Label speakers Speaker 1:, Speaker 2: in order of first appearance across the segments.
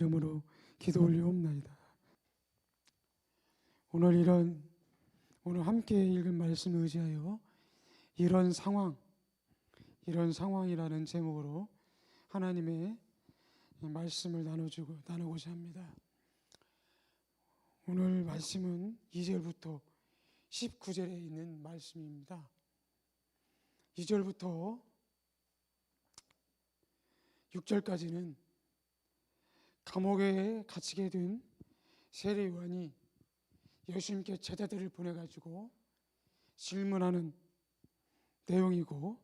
Speaker 1: 이름으로 기도 올리옵나이다. 오늘 함께 읽은 말씀을 의지하여 이런 상황이라는 제목으로 하나님의 말씀을 나누고자 합니다. 오늘 말씀은 2절부터 19절에 있는 말씀입니다. 2절부터 6절까지는 감옥에 갇히게 된 세례 요한이 예수님께 제자들을 보내가지고 질문하는 내용이고,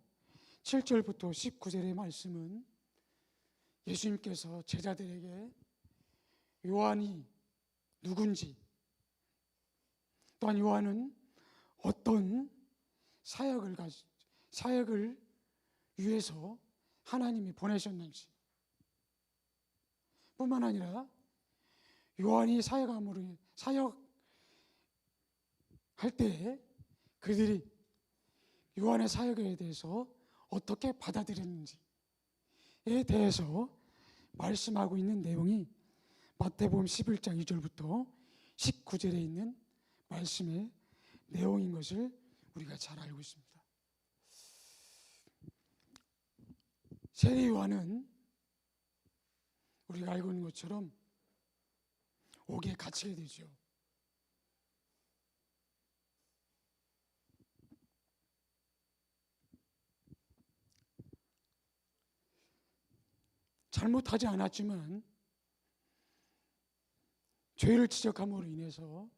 Speaker 1: 7절부터 19절의 말씀은 예수님께서 제자들에게 요한이 누군지, 또한 요한은 어떤 사역을 위해서 하나님이 보내셨는지, 뿐만 아니라 요한이 사역할 때 그들이 요한의 사역에 대해서 어떻게 받아들였는지에 대해서 말씀하고 있는 내용이 마태복음 11장 2절부터 19절에 있는 말씀의 내용인 것을 우리가 잘 알고 있습니다. 세례 요한은 우리가 알고 있는 것처럼 옥에 갇히게 되죠. 잘못하지 않았지만 죄를 지적함으로 인해서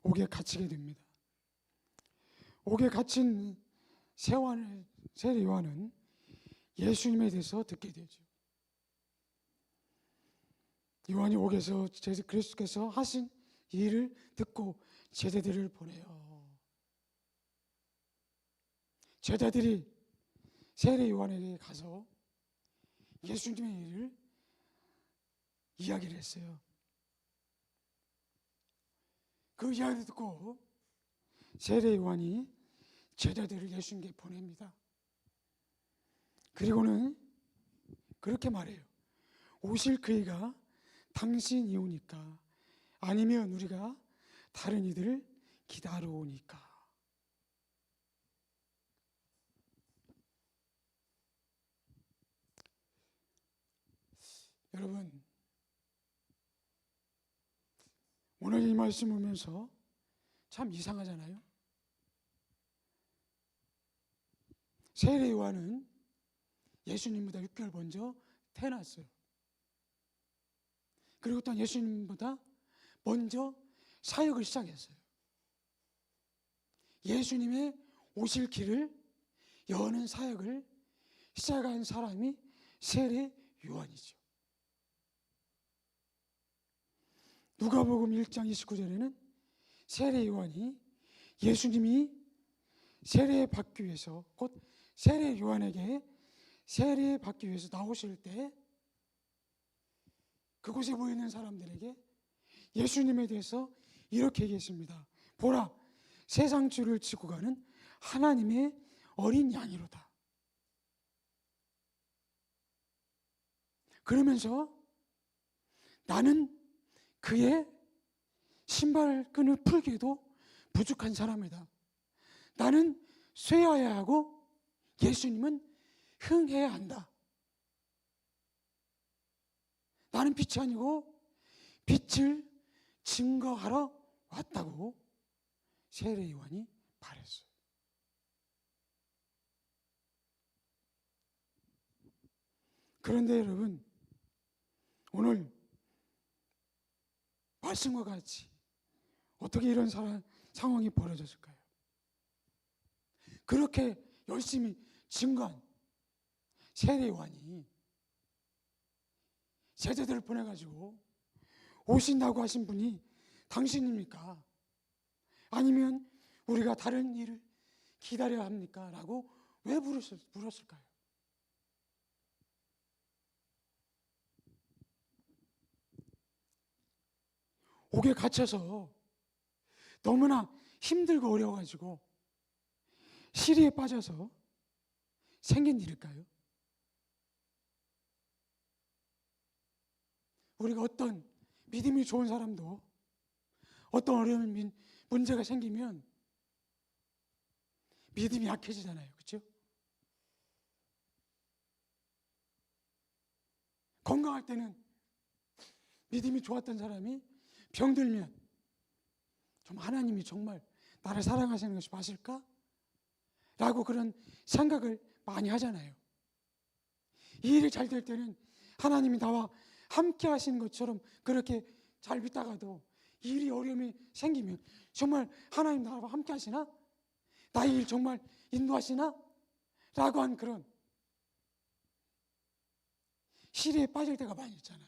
Speaker 1: 옥에 갇히게 됩니다. 옥에 갇힌 세례 요한은 예수님에 대해서 듣게 되죠. 요한이 옥에서 그리스도께서 하신 일을 듣고 제자들을 보내요. 제자들이 세례 요한에게 가서 예수님의 일을 이야기를 했어요. 그 이야기를 듣고 세례 요한이 제자들을 예수님께 보냅니다. 그리고는 그렇게 말해요. 오실 그이가 당신이오니까, 아니면 우리가 다른 이들을 기다려오니까. 여러분, 오늘 이 말씀 보면서 참 이상하잖아요. 세례 요한은 예수님보다 6개월 먼저 태어났어요. 그리고 또 예수님보다 먼저 사역을 시작했어요. 예수님의 오실 길을 여는 사역을 시작한 사람이 세례 요한이죠. 누가복음 1장 29절에는 세례 요한이 예수님이 세례받기 위해서, 곧 세례 요한에게 세례받기 위해서 나오실 때 그곳에 모이는 사람들에게 예수님에 대해서 이렇게 얘기했습니다. 보라, 세상 죄를 지고 가는 하나님의 어린 양이로다. 그러면서 나는 그의 신발끈을 풀기에도 부족한 사람이다. 나는 쇠하여야 하고 예수님은 흥해야 한다. 나는 빛이 아니고 빛을 증거하러 왔다고 세례 요한이 말했어요. 그런데 여러분, 오늘 말씀과 같이 어떻게 이런 상황이 벌어졌을까요? 그렇게 열심히 증거한 세례 요한이 제자들을 보내가지고 오신다고 하신 분이 당신입니까? 아니면 우리가 다른 일을 기다려야 합니까? 라고 왜 물었을까요? 옥에 갇혀서 너무나 힘들고 어려워가지고 시리에 빠져서 생긴 일일까요? 우리가 어떤 믿음이 좋은 사람도 어떤 어려운 문제가 생기면 믿음이 약해지잖아요. 그렇죠? 건강할 때는 믿음이 좋았던 사람이 병들면 좀 하나님이 정말 나를 사랑하시는 것이 맞을까? 라고 그런 생각을 많이 하잖아요. 이 일이 잘 될 때는 하나님이 나와 함께 하시는 것처럼 그렇게 잘 믿다가도 이 일이 어려움이 생기면 정말 하나님 나와 함께 하시나? 나의 일 정말 인도하시나? 라고 한 그런 시리에 빠질 때가 많이 있잖아요.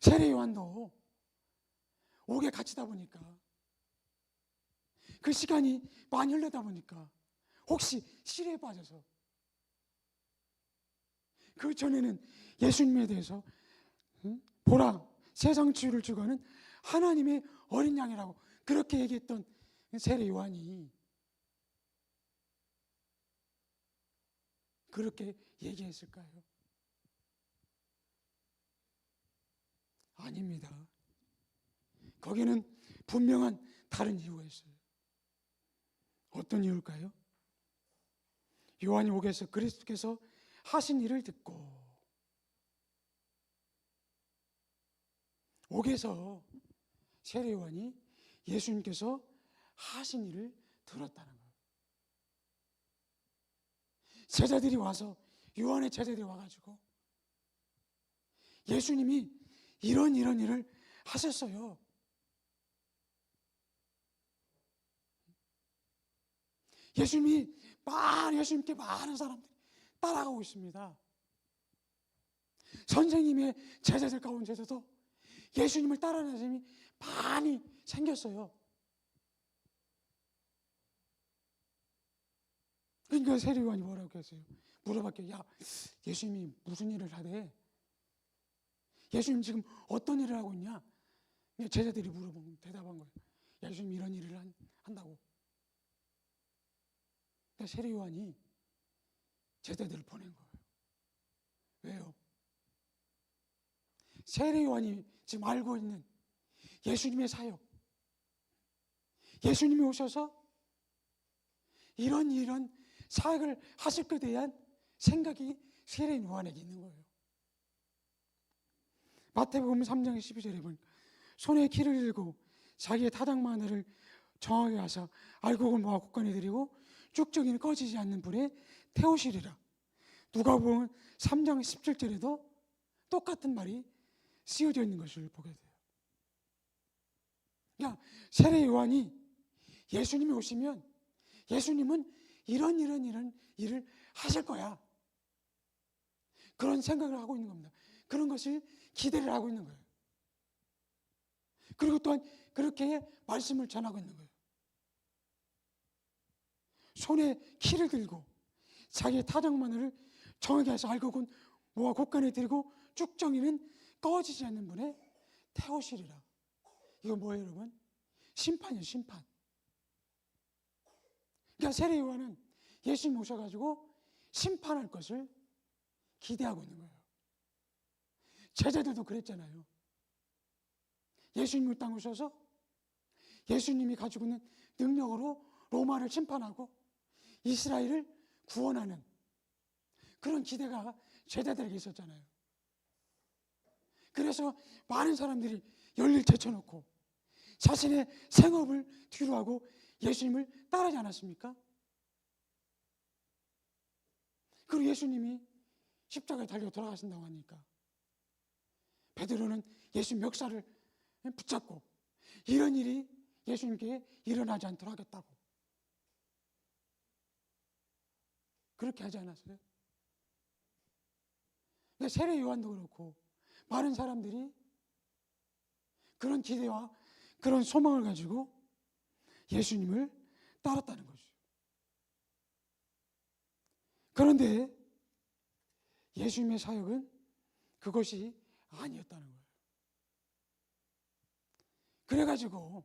Speaker 1: 세례 요한도 옥에 갇히다 보니까 그 시간이 많이 흘러다 보니까 혹시 시리에 빠져서 그 전에는 예수님에 대해서 보라 세상 치유를 주고는 하나님의 어린 양이라고 그렇게 얘기했던 세례 요한이 그렇게 얘기했을까요? 아닙니다. 거기는 분명한 다른 이유가 있어요. 어떤 이유일까요? 요한이 옥에서 그리스도께서 하신 일을 듣고 옥에서 세례 요한이 예수님께서 하신 일을 들었다는 거예요. 제자들이 와서 요한의 제자들이 와가지고 예수님이 이런 일을 하셨어요. 예수님께 많은 사람들이 따라가고 있습니다. 선생님의 제자들 가운데서도 예수님을 따라하는 사람이 많이 생겼어요. 그러니까 세례 요한이 뭐라고 했어요? 물어봤겠죠. 야, 예수님이 무슨 일을 하대? 예수님 지금 어떤 일을 하고 있냐? 제자들이 물어보면 대답한 거예요. 예수님 이런 일을 한다고. 그러니까 세례 요한이 제자들을 보낸 거예요. 왜요? 세례 요한이 지금 알고 있는 예수님의 사역, 예수님이 오셔서 이런 사역을 하실 것에 대한 생각이 세례 요한에게 있는 거예요. 마태복음 3장 12절에 보니까 손에 키를 들고 자기의 타작 마늘을 정하게 하사 알곡을 모아 곳간에 들이고 쭉정이는 꺼지지 않는 불에 태우시리라. 누가복음 3장 17절에도 똑같은 말이 쓰여져 있는 것을 보게 돼요. 그러니까 세례 요한이 예수님이 오시면 예수님은 이런 일을 하실 거야. 그런 생각을 하고 있는 겁니다. 그런 것을 기대를 하고 있는 거예요. 그리고 또한 그렇게 말씀을 전하고 있는 거예요. 손에 키를 들고 자기의 타작 마늘을 정하게 해서 알곡은 모아 곳간에 들이고 쭉정이는 꺼지지 않는 분에 태우시리라. 이거 뭐예요, 여러분? 심판이에요, 심판. 그러니까 세례 요한은 예수님 오셔가지고 심판할 것을 기대하고 있는 거예요. 제자들도 그랬잖아요. 예수님이 땅에 오셔서 예수님이 가지고 있는 능력으로 로마를 심판하고 이스라엘을 구원하는 그런 기대가 제자들에게 있었잖아요. 그래서 많은 사람들이 열일 제쳐놓고 자신의 생업을 뒤로하고 예수님을 따르지 않았습니까? 그리고 예수님이 십자가에 달려 돌아가신다고 하니까 베드로는 예수님 멱살을 붙잡고 이런 일이 예수님께 일어나지 않도록 하겠다고 그렇게 하지 않았어요? 세례 요한도 그렇고 많은 사람들이 그런 기대와 그런 소망을 가지고 예수님을 따랐다는 거죠. 그런데 예수님의 사역은 그것이 아니었다는 거예요. 그래가지고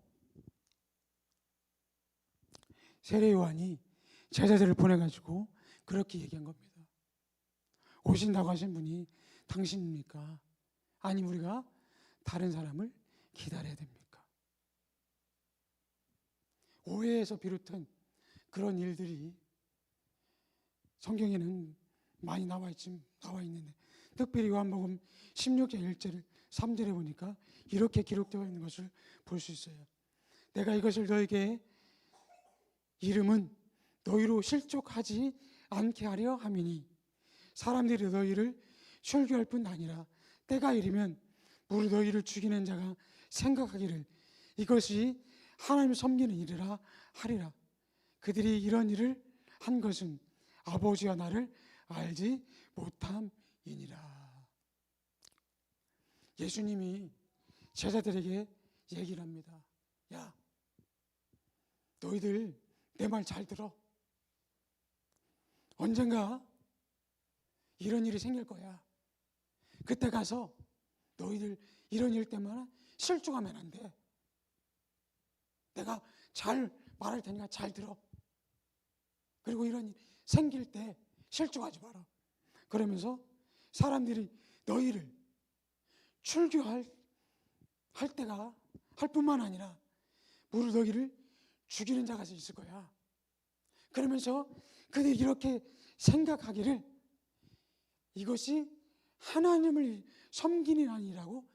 Speaker 1: 세례 요한이 제자들을 보내가지고 그렇게 얘기한 겁니다. 오신다고 하신 분이 당신입니까? 아니면 우리가 다른 사람을 기다려야 됩니까? 오해에서 비롯한 그런 일들이 성경에는 많이 나와 있는데, 특별히 요한복음 16장 1절 3절에 보니까 이렇게 기록되어 있는 것을 볼 수 있어요. 내가 이것을 너에게 이름은 너희로 실족하지 않게 하려 함이니 사람들이 너희를 출교할 뿐 아니라 때가 이르면 무릇 너희를 죽이는 자가 생각하기를 이것이 하나님을 섬기는 일이라 하리라. 그들이 이런 일을 한 것은 아버지와 나를 알지 못함이니라. 예수님이 제자들에게 얘기를 합니다. 야, 너희들 내 말 잘 들어. 언젠가 이런 일이 생길 거야. 그때 가서 너희들 이런 일 때문에 실족하면 안 돼. 내가 잘 말할 테니까 잘 들어. 그리고 이런 일 생길 때 실족하지 마라. 그러면서 사람들이 너희를 출교할 때가 할 뿐만 아니라 무릇 너희를 죽이는 자가 있을 거야. 그러면서 그들이 이렇게 생각하기를 이것이 하나님을 섬기는 아니라고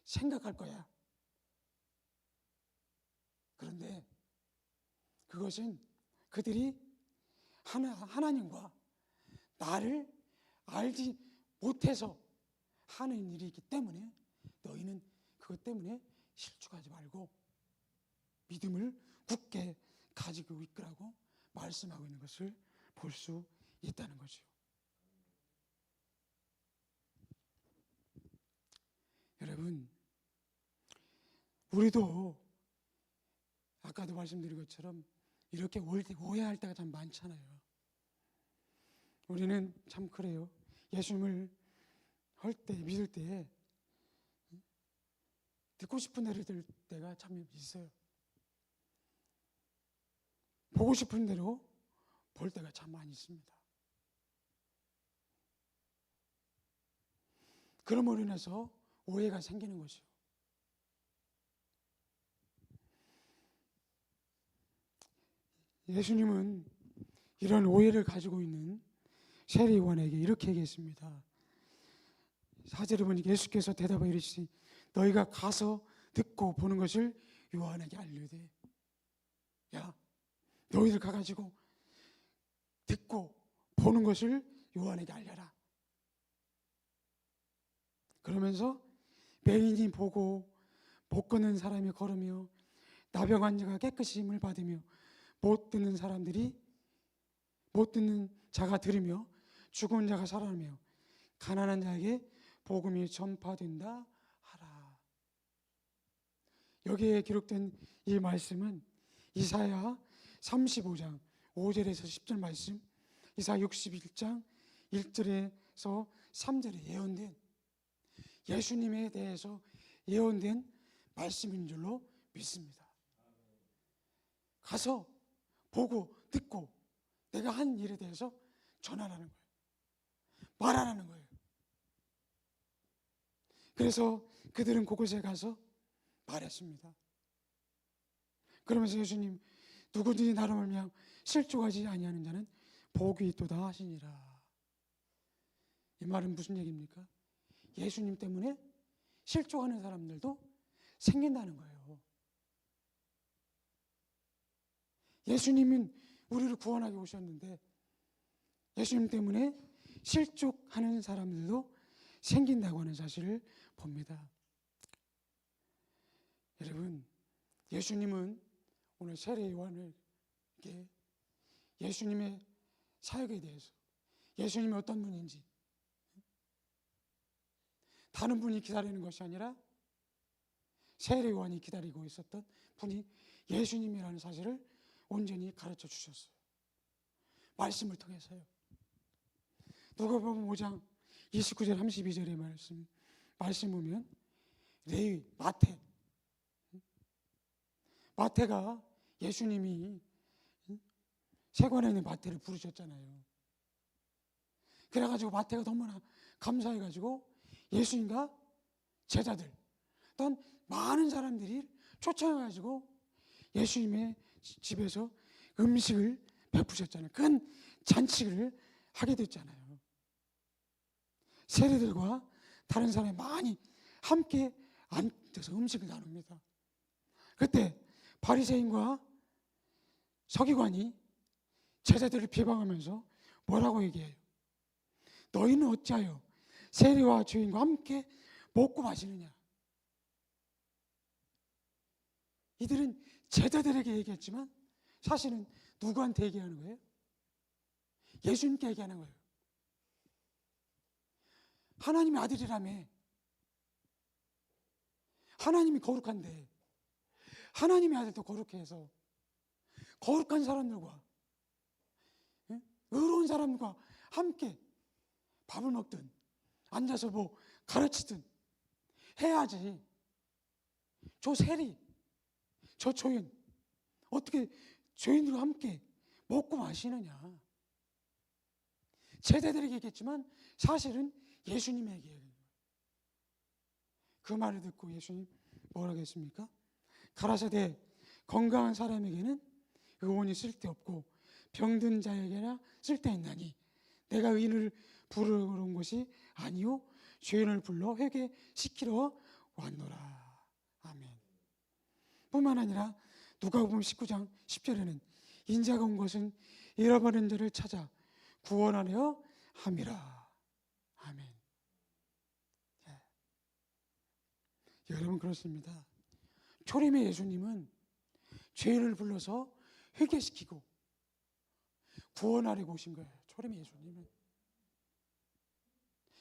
Speaker 1: 생각할 거야. 그런데 그것은 그들이 하나님과 나를 알지 못해서 하는 일이기 때문에 너희는 그것 때문에 실족하지 말고 믿음을 굳게 가지고 있으라고 말씀하고 있는 것을 볼 수 있다는 거죠. 여러분, 우리도 아까도 말씀드린 것처럼 이렇게 오해할 때가 참 많잖아요. 우리는 참 그래요. 예수님을 할 때, 믿을 때 듣고 싶은 대로 들 때가 참 있어요. 보고 싶은 대로 볼 때가 참 많이 있습니다. 그럼으로 인해서 오해가 생기는 것이요. 예수님은 이런 오해를 가지고 있는 세리요한에게 이렇게 얘기했습니다. 4절에 보니까 예수께서 대답하여 이르시니 너희가 가서 듣고 보는 것을 요한에게 알려되. 야, 너희들 가가지고 듣고 보는 것을 요한에게 알려라. 그러면서 맹인이 보고 못 걷는 사람이 걸으며 나병 자가 깨끗이 힘을 받으며 못 듣는 자가 들으며 죽은 자가 살아나며 가난한 자에게 복음이 전파된다 하라. 여기에 기록된 이 말씀은 이사야 35장 5절에서 10절 말씀, 이사야 61장 1절에서 3절에 예언된 예수님에 대해서 예언된 말씀인 줄로 믿습니다. 가서 보고 듣고 내가 한 일에 대해서 전하라는 거예요. 말하라는 거예요. 그래서 그들은 그곳에 가서 말했습니다. 그러면서 예수님 누구든지 나로 말미암아 실족하지 아니하는 자는 복이 있도다 하시니라. 이 말은 무슨 얘기입니까? 예수님 때문에 실족하는 사람들도 생긴다는 거예요. 예수님은 우리를 구원하게 오셨는데 예수님 때문에 실족하는 사람들도 생긴다고 하는 사실을 봅니다. 여러분, 예수님은 오늘 세례 요한에게 예수님의 사역에 대해서 예수님이 어떤 분인지 다른 분이 기다리는 것이 아니라 세례 요한이 기다리고 있었던 분이 예수님이라는 사실을 온전히 가르쳐 주셨어요. 말씀을 통해서요. 누가복음 5장 29절 32절의 말씀 보면 레위 마태가 예수님이 세관에 있는 마태를 부르셨잖아요. 그래가지고 마태가 너무나 감사해가지고 예수님과 제자들 또한 많은 사람들이 초청해가지고 예수님의 집에서 음식을 베푸셨잖아요. 큰 잔치를 하게 됐잖아요. 세리들과 다른 사람이 많이 함께 앉아서 음식을 나눕니다. 그때 바리새인과 서기관이 제자들을 비방하면서 뭐라고 얘기해요? 너희는 어찌하여 세리와 주인과 함께 먹고 마시느냐? 이들은 제자들에게 얘기했지만 사실은 누구한테 얘기하는 거예요? 예수님께 얘기하는 거예요. 하나님의 아들이라며. 하나님이 거룩한데 하나님의 아들도 거룩해 해서 거룩한 사람들과 의로운 사람과 함께 밥을 먹든 앉아서 뭐 가르치든 해야지. 저 세리, 저 죄인 어떻게 죄인들과 함께 먹고 마시느냐? 제자들에게 얘기했지만 사실은 예수님에게 얘기해요. 그 말을 듣고 예수님 뭐라고 했습니까? 가라사대 건강한 사람에게는 의원이 쓸데없고 병든 자에게나 쓸데있나니 내가 의인을 부르러 온 것이 아니요 죄인을 불러 회개시키러 왔노라. 아멘. 뿐만 아니라 누가복음 19장 10절에는 인자가 온 것은 잃어버린 자를 찾아 구원하려 함이라. 아멘. 네. 여러분 그렇습니다. 초림의 예수님은 죄인을 불러서 회개시키고 구원하려고 오신 거예요. 초림의 예수님은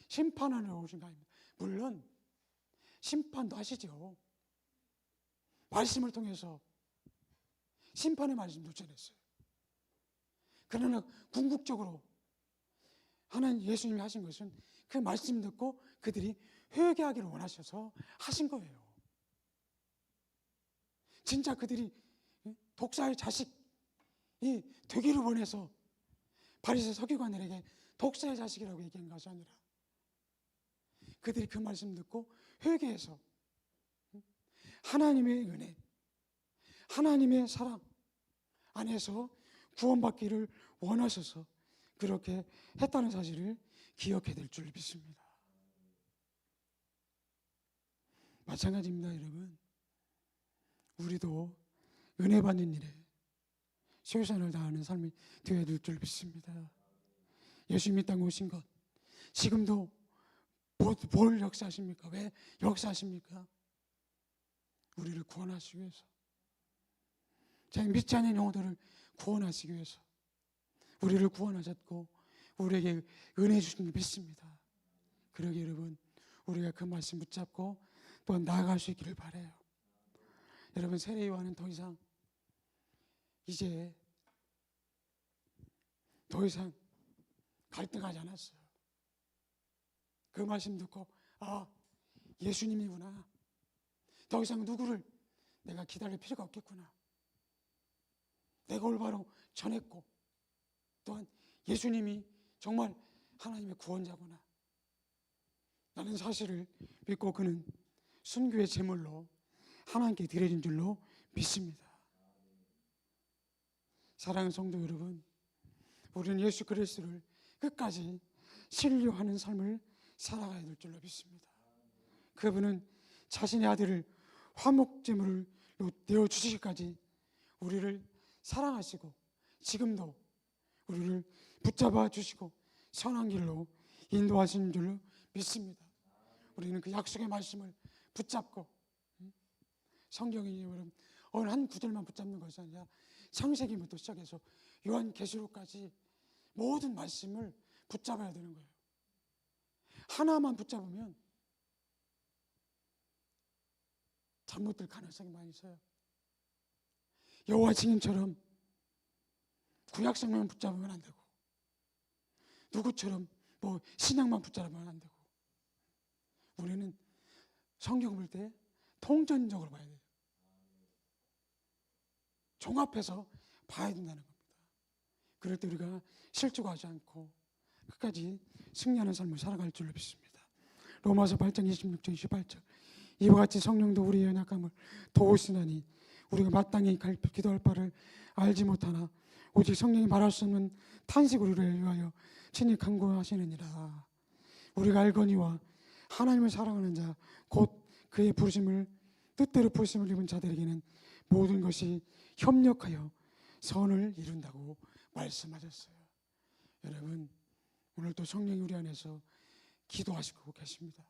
Speaker 1: 심판하려고 오신 거 아닙니다. 물론 심판도 하시죠. 말씀을 통해서 심판의 말씀도 전했어요. 그러나 궁극적으로 하나님 예수님이 하신 것은 그 말씀 듣고 그들이 회개하기를 원하셔서 하신 거예요. 진짜 그들이 독사의 자식이 되기를 원해서 바리새 서기관들에게 독사의 자식이라고 얘기한 것이 아니라 그들이 그 말씀 듣고 회개해서 하나님의 은혜, 하나님의 사랑 안에서 구원받기를 원하셔서 그렇게 했다는 사실을 기억해야 될 줄 믿습니다. 마찬가지입니다, 여러분. 우리도 은혜 받는 일에 최선을 다하는 삶이 되어야 될 줄 믿습니다. 예수님이 땅에 오신 것 지금도 뭘 역사하십니까? 왜 역사하십니까? 우리를 구원하시기 위해서, 자기 믿지 않는 영혼들을 구원하시기 위해서 우리를 구원하셨고 우리에게 은혜 주신 줄 믿습니다. 그러기 여러분 우리가 그 말씀 붙잡고 또 나아갈 수 있기를 바라요. 여러분 세례요한은 더 이상 이제 더 이상 갈등하지 않았어요. 그 말씀 듣고 아 예수님이구나. 더 이상 누구를 내가 기다릴 필요가 없겠구나. 내가 올바로 전했고 또한 예수님이 정말 하나님의 구원자구나. 나는 사실을 믿고 그는 순교의 제물로 하나님께 드려진 줄로 믿습니다. 사랑하는 성도 여러분, 우리는 예수 그리스도를 끝까지 신뢰하는 삶을 살아가야 될 줄로 믿습니다. 그분은 자신의 아들을 화목제물을 내어주시기까지 우리를 사랑하시고 지금도 우리를 붙잡아 주시고 선한 길로 인도하시는 줄로 믿습니다. 우리는 그 약속의 말씀을 붙잡고 성경이 여러분 어느 한 구절만 붙잡는 것이 아니라 창세기부터 시작해서 요한계시록까지 모든 말씀을 붙잡아야 되는 거예요. 하나만 붙잡으면 잘못될 가능성이 많이 있어요. 여호와 증인처럼 구약 성경만 붙잡으면 안 되고 누구처럼 뭐 신약만 붙잡으면 안 되고 우리는 성경 볼 때 통전적으로 봐야 돼요. 종합해서 봐야 된다는 겁니다. 그럴 때 우리가 실족하지 않고 끝까지 승리하는 삶을 살아갈 줄로 믿습니다. 로마서 8장 26절 28절 이와 같이 성령도 우리의 연약함을 도우시나니 우리가 마땅히 기도할 바를 알지 못하나 오직 성령이 말할 수 없는 탄식으로 우리를 위하여 친히 간구하시느니라. 우리가 알거니와 하나님을 사랑하는 자 곧 그의 부르심을 뜻대로 부르심을 입은 자들에게는 모든 것이 협력하여 선을 이룬다고 말씀하셨어요. 여러분, 오늘도 성령이 우리 안에서 기도하시고 계십니다.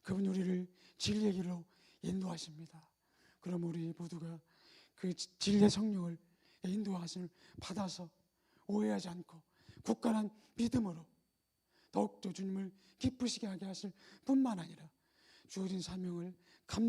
Speaker 1: 그분 우리를 진리의 길로 인도하십니다. 그럼 우리 모두가 그 진리의 성령을 인도하심을 받아서 오해하지 않고 굳건한 믿음으로 더욱더 주님을 기쁘시게 하게 하실 뿐만 아니라 주어진 사명을 감당